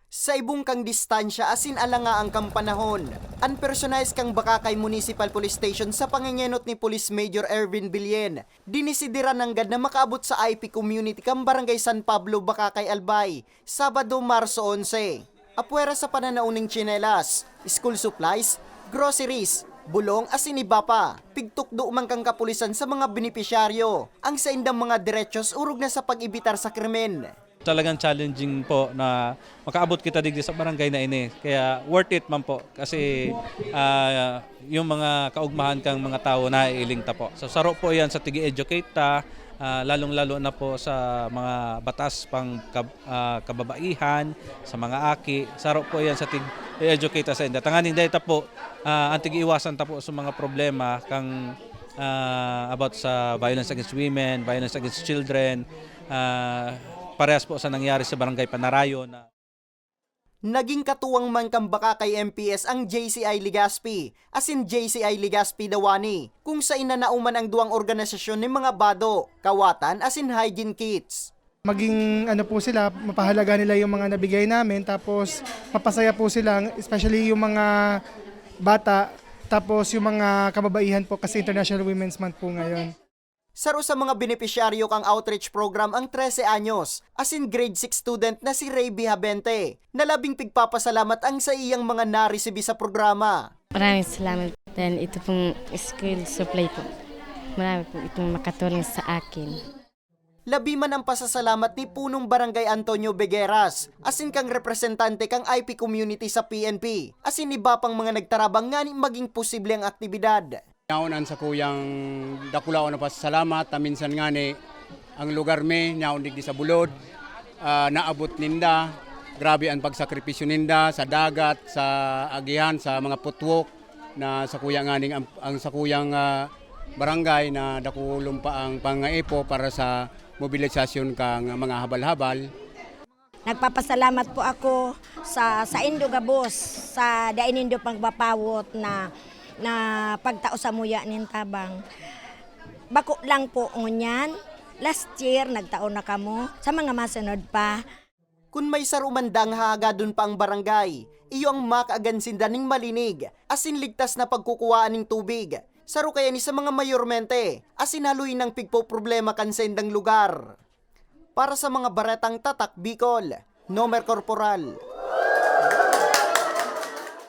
Sa ibong kang distansya asin alanga ang kang panahon. Unpersonized kang Bakakay Municipal Police Station sa pangingenot ni Police Major Erwin Bilyen. Dinisidiran ng gad na makaabot sa IP community kang Barangay San Pablo, Bakakay, Albay, Sabado, Marso 11. Apwera sa pananauning tsinelas, school supplies, groceries, bulong asin iba pa. Pigtukdo man kang kapulisan sa mga benepisyaryo. Ang sa indang mga diretsyon urog na sa pag-ibitar sa krimen. Talagang challenging po na makaabot kita digdi sa barangay na ini. Kaya worth it man po kasi yung mga kaugmahan kang mga tao na iiling ta po. So saro po yan sa tigi-educate ta, lalong-lalo na po sa mga batas pang kababaihan, sa mga aki. Saro po yan sa tigi-educate ta sa inda. Tanganin dahil ta po, ang tigi-iwasan ta po sa mga problema kang about sa violence against women, violence against children, parehas po sa nangyari sa Barangay Panarayo na Naging katuwang man kang Bakakay MPS ang JCI Legazpi, asin JCI Legazpi Dawani, kung sa inanauman ang duwang organisasyon ng mga bado, kawatan asin hygiene kits. Maging ano po sila, mapahalaga nila yung mga nabigay namin, tapos mapasaya po sila, especially yung mga bata, tapos yung mga kababaihan po kasi International Women's Month po ngayon. Saro sa mga benepisyaryo kang outreach program ang 13 anyos, asin grade 6 student na si Ray Bihabente, na labing pigpapasalamat ang sa iyang mga naresibi sa programa. Maraming salamat dahil ito pong school supply po. Marami po itong makatulong sa akin. Labi man ang pasasalamat ni Punong Barangay Antonio Begueras, asin kang representante kang IP community sa PNP, asin iba pang mga nagtarabang nga maging posible ang aktibidad. Nyaunan sa kuyang dakulaon na pasalamat, minsan nga ni ang lugar me, nyaon digdi sa bulod, naabot ninda, grabe ang pagsakripisyo ninda sa dagat, sa agihan, sa mga putwok, na sa kuyang nganing ang sa kuyang barangay na dakulong pa ang pangaipo para sa mobilisasyon kang mga habal-habal. Nagpapasalamat po ako sa Indo Gabos, sa Dainindo Pagbapawot na pagtao sa muya nin tabang. Bako lang po ngunyan, last year nagtaon na kamo, sa mga masunod pa. Kung may sarumandang hahagadon pa ang barangay, iyo ang makaagansinda ning malinig, asin ligtas na pagkukuhaan ng tubig. Saro kaya ni sa mga mayormente, asin haluin ng pigpo problema kan sa indang lugar. Para sa mga baretang tatak Bicol, Nomer Corporal.